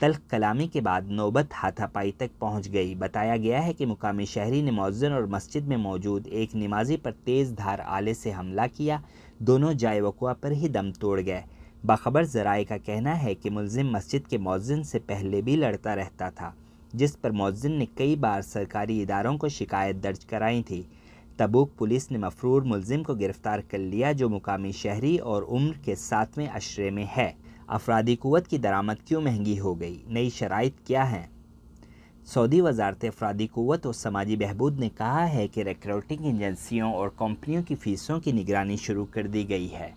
تلخ کلامی کے بعد نوبت ہاتھا پائی تک پہنچ گئی۔ بتایا گیا ہے کہ مقامی شہری نے مؤذن اور مسجد میں موجود ایک نمازی پر تیز دھار آلے سے حملہ کیا، دونوں جائے وقوع پر ہی دم توڑ گئے۔ باخبر ذرائع کا کہنا ہے کہ ملزم مسجد کے مؤذن سے پہلے بھی لڑتا رہتا تھا، جس پر مؤذن نے کئی بار سرکاری اداروں کو شکایت درج کرائی تھی۔ تبوک پولیس نے مفرور ملزم کو گرفتار کر لیا، جو مقامی شہری اور عمر کے 7ویں عشرے میں ہے۔ افرادی قوت کی درآمد کیوں مہنگی ہو گئی؟ نئی شرائط کیا ہیں؟ سعودی وزارت افرادی قوت و سماجی بہبود نے کہا ہے کہ ریکروٹنگ ایجنسیوں اور کمپنیوں کی فیسوں کی نگرانی شروع کر دی گئی ہے۔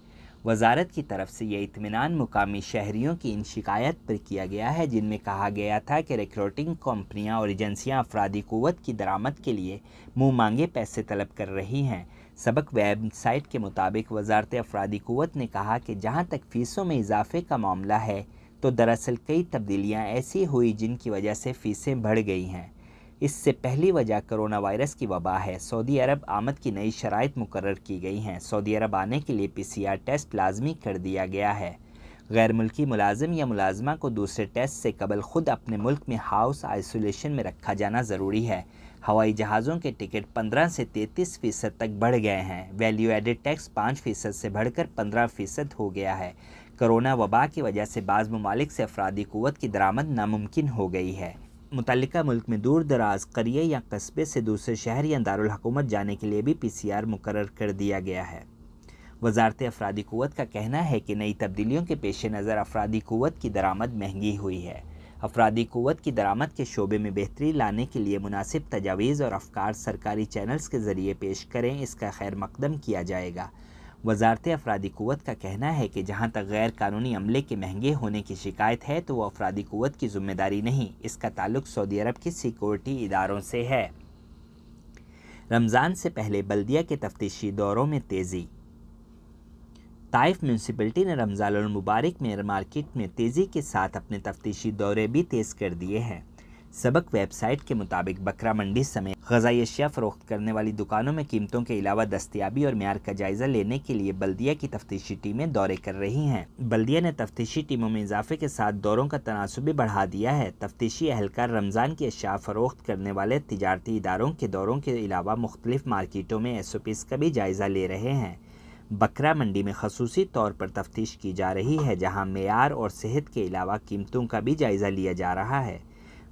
وزارت کی طرف سے یہ اطمینان مقامی شہریوں کی ان شکایت پر کیا گیا ہے جن میں کہا گیا تھا کہ ریکروٹنگ کمپنیاں اور ایجنسیاں افرادی قوت کی درآمد کے لیے منہ مانگے پیسے طلب کر رہی ہیں۔ سبق ویب سائٹ کے مطابق وزارت افرادی قوت نے کہا کہ جہاں تک فیسوں میں اضافے کا معاملہ ہے تو دراصل کئی تبدیلیاں ایسی ہوئی جن کی وجہ سے فیسیں بڑھ گئی ہیں۔ اس سے پہلی وجہ کرونا وائرس کی وبا ہے۔ سعودی عرب آمد کی نئی شرائط مقرر کی گئی ہیں۔ سعودی عرب آنے کے لیے PCR ٹیسٹ لازمی کر دیا گیا ہے۔ غیر ملکی ملازم یا ملازمہ کو دوسرے ٹیسٹ سے قبل خود اپنے ملک میں ہاؤس آئسولیشن میں رکھا جانا ضروری ہے۔ ہوائی جہازوں کے ٹکٹ 15 سے 33% تک بڑھ گئے ہیں۔ ویلیو ایڈڈ ٹیکس 5% سے بڑھ کر 15% ہو گیا ہے۔ کرونا وبا کی وجہ سے بعض ممالک سے افرادی قوت کی درآمد ناممکن ہو گئی ہے۔ متعلقہ ملک میں دور دراز قریے یا قصبے سے دوسرے شہر یا دارالحکومت جانے کے لیے بھی PCR مقرر کر دیا گیا ہے۔ وزارت افرادی قوت کا کہنا ہے کہ نئی تبدیلیوں کے پیش نظر افرادی قوت کی درآمد مہنگی ہوئی ہے۔ افرادی قوت کی درآمد کے شعبے میں بہتری لانے کے لیے مناسب تجاویز اور افکار سرکاری چینلز کے ذریعے پیش کریں، اس کا خیر مقدم کیا جائے گا۔ وزارت افرادی قوت کا کہنا ہے کہ جہاں تک غیر قانونی عملے کے مہنگے ہونے کی شکایت ہے تو وہ افرادی قوت کی ذمہ داری نہیں، اس کا تعلق سعودی عرب کی سیکورٹی اداروں سے ہے۔ رمضان سے پہلے بلدیہ کے تفتیشی دوروں میں تیزی۔ طائف میونسپلٹی نے رمضان المبارک میں مارکیٹ میں تیزی کے ساتھ اپنے تفتیشی دورے بھی تیز کر دیے ہیں۔ سبق ویب سائٹ کے مطابق بکرا منڈی سمیت غذائی اشیاء فروخت کرنے والی دکانوں میں قیمتوں کے علاوہ دستیابی اور معیار کا جائزہ لینے کے لیے بلدیہ کی تفتیشی ٹیمیں دورے کر رہی ہیں۔ بلدیہ نے تفتیشی ٹیموں میں اضافے کے ساتھ دوروں کا تناسب بھی بڑھا دیا ہے۔ تفتیشی اہلکار رمضان کی اشیاء فروخت کرنے والے تجارتی اداروں کے دوروں کے علاوہ مختلف مارکیٹوں میں SOPs کا بھی جائزہ لے رہے ہیں۔ بکرا منڈی میں خصوصی طور پر تفتیش کی جا رہی ہے، جہاں معیار اور صحت کے علاوہ قیمتوں کا بھی جائزہ لیا جا رہا ہے۔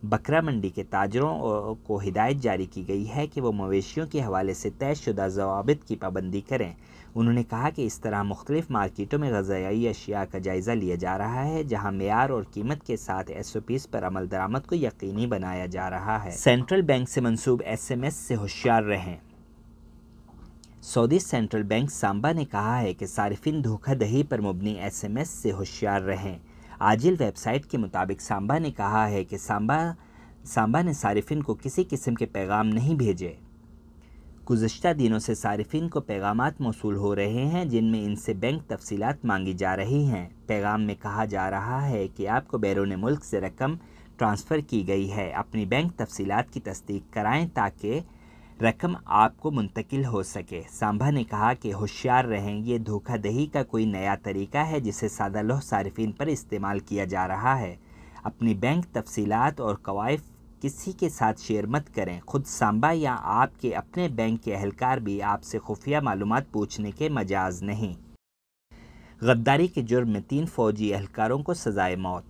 بکرا منڈی کے تاجروں کو ہدایت جاری کی گئی ہے کہ وہ مویشیوں کے حوالے سے طے شدہ ضوابط کی پابندی کریں۔ انہوں نے کہا کہ اس طرح مختلف مارکیٹوں میں غذائی اشیاء کا جائزہ لیا جا رہا ہے، جہاں معیار اور قیمت کے ساتھ SOPs پر عمل درآمد کو یقینی بنایا جا رہا ہے۔ سینٹرل بینک سے منسوب SMS سے ہوشیار رہیں۔ سعودی سینٹرل بینک سامبا نے کہا ہے کہ صارفین دھوکہ دہی پر مبنی SMS سے ہوشیار رہیں۔ عاجل ویب سائٹ کے مطابق سامبا نے کہا ہے کہ سامبا نے صارفین کو کسی قسم کے پیغام نہیں بھیجے۔ گزشتہ دنوں سے صارفین کو پیغامات موصول ہو رہے ہیں جن میں ان سے بینک تفصیلات مانگی جا رہی ہیں۔ پیغام میں کہا جا رہا ہے کہ آپ کو بیرون ملک سے رقم ٹرانسفر کی گئی ہے، اپنی بینک تفصیلات کی تصدیق کرائیں تاکہ رقم آپ کو منتقل ہو سکے۔ سامبا نے کہا کہ ہوشیار رہیں، یہ دھوکہ دہی کا کوئی نیا طریقہ ہے جسے سادہ لوح صارفین پر استعمال کیا جا رہا ہے۔ اپنی بینک تفصیلات اور کوائف کسی کے ساتھ شیئر مت کریں۔ خود سامبا یا آپ کے اپنے بینک کے اہلکار بھی آپ سے خفیہ معلومات پوچھنے کے مجاز نہیں۔ غداری کے جرم میں 3 فوجی اہلکاروں کو سزائے موت۔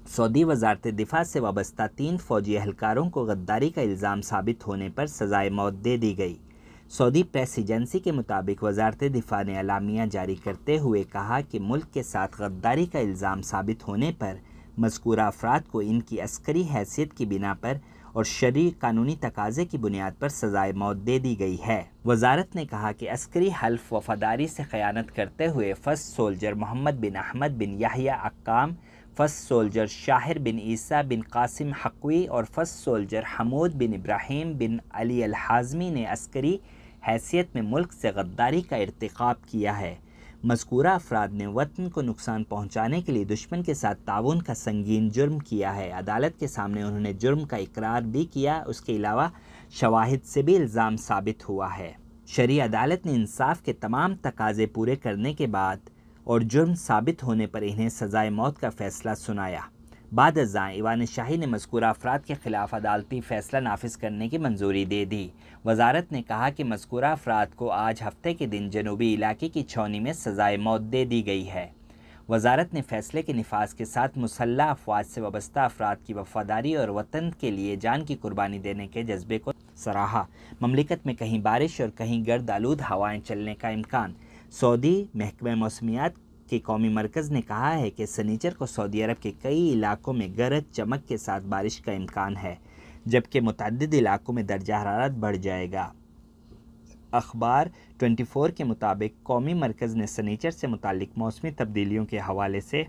سعودی وزارت دفاع سے وابستہ 3 فوجی اہلکاروں کو غداری کا الزام ثابت ہونے پر سزائے موت دے دی گئی۔ سعودی پریس ایجنسی کے مطابق وزارت دفاع نے اعلامیہ جاری کرتے ہوئے کہا کہ ملک کے ساتھ غداری کا الزام ثابت ہونے پر مذکورہ افراد کو ان کی عسکری حیثیت کی بنا پر اور شرعی قانونی تقاضے کی بنیاد پر سزائے موت دے دی گئی ہے۔ وزارت نے کہا کہ عسکری حلف وفاداری سے خیانت کرتے ہوئے فرسٹ سولجر محمد بن احمد بن یحییٰ عقام، فرسٹ سولجر شاہر بن عیسیٰ بن قاسم حقوی اور فرسٹ سولجر حمود بن ابراہیم بن علی الحازمی نے عسکری حیثیت میں ملک سے غداری کا ارتکاب کیا ہے۔ مذکورہ افراد نے وطن کو نقصان پہنچانے کے لیے دشمن کے ساتھ تعاون کا سنگین جرم کیا ہے۔ عدالت کے سامنے انہوں نے جرم کا اقرار بھی کیا، اس کے علاوہ شواہد سے بھی الزام ثابت ہوا ہے۔ شرعی عدالت نے انصاف کے تمام تقاضے پورے کرنے کے بعد اور جرم ثابت ہونے پر انہیں سزائے موت کا فیصلہ سنایا۔ بعد ازاں ایوان شاہی نے مذکورہ افراد کے خلاف عدالتی فیصلہ نافذ کرنے کی منظوری دے دی۔ وزارت نے کہا کہ مذکورہ افراد کو آج ہفتے کے دن جنوبی علاقے کی چھاؤنی میں سزائے موت دے دی گئی ہے۔ وزارت نے فیصلے کے نفاذ کے ساتھ مسلح افواج سے وابستہ افراد کی وفاداری اور وطن کے لیے جان کی قربانی دینے کے جذبے کو سراہا۔ مملکت میں کہیں بارش اور کہیں گرد آلود ہوائیں چلنے کا امکان۔ سعودی محکمہ موسمیات کے قومی مرکز نے کہا ہے کہ سنیچر کو سعودی عرب کے کئی علاقوں میں گرج چمک کے ساتھ بارش کا امکان ہے، جبکہ متعدد علاقوں میں درجہ حرارت بڑھ جائے گا۔ اخبار 24 کے مطابق قومی مرکز نے سنیچر سے متعلق موسمی تبدیلیوں کے حوالے سے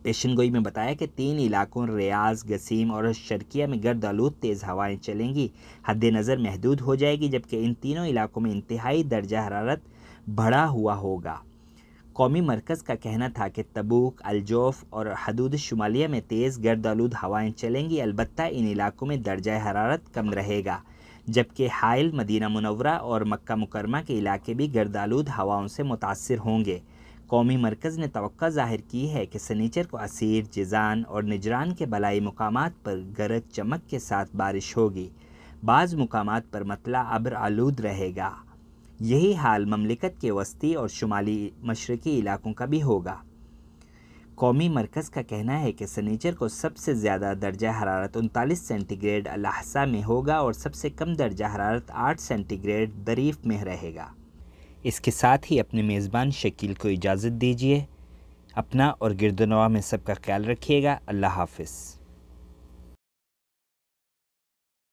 پیشن گوئی میں بتایا کہ 3 علاقوں ریاض، گسیم اور شرقیہ میں گرد آلود تیز ہوائیں چلیں گی، حد نظر محدود ہو جائے گی، جبکہ ان تینوں علاقوں میں انتہائی درجہ حرارت بڑھا ہوا ہوگا۔ قومی مرکز کا کہنا تھا کہ تبوک، الجوف اور حدود شمالیہ میں تیز گرد آلود ہوائیں چلیں گی، البتہ ان علاقوں میں درجہ حرارت کم رہے گا، جبکہ حائل، مدینہ منورہ اور مکہ مکرمہ کے علاقے بھی گرد آلود ہواؤں سے متاثر ہوں گے۔ قومی مرکز نے توقع ظاہر کی ہے کہ سنیچر کو عسیر، جیزان اور نجران کے بالائی مقامات پر گرج چمک کے ساتھ بارش ہوگی۔ بعض مقامات پر مطلع ابر آلود رہے گا۔ یہی حال مملکت کے وسطی اور شمالی مشرقی علاقوں کا بھی ہوگا۔ قومی مرکز کا کہنا ہے کہ سنیچر کو سب سے زیادہ درجہ حرارت 39 سینٹی گریڈ الاحسا میں ہوگا اور سب سے کم درجہ حرارت 8 سینٹی گریڈ دریف میں رہے گا۔ اس کے ساتھ ہی اپنے میزبان شکیل کو اجازت دیجیے۔ اپنا اور گرد و نواح میں سب کا خیال رکھیے گا۔ اللہ حافظ۔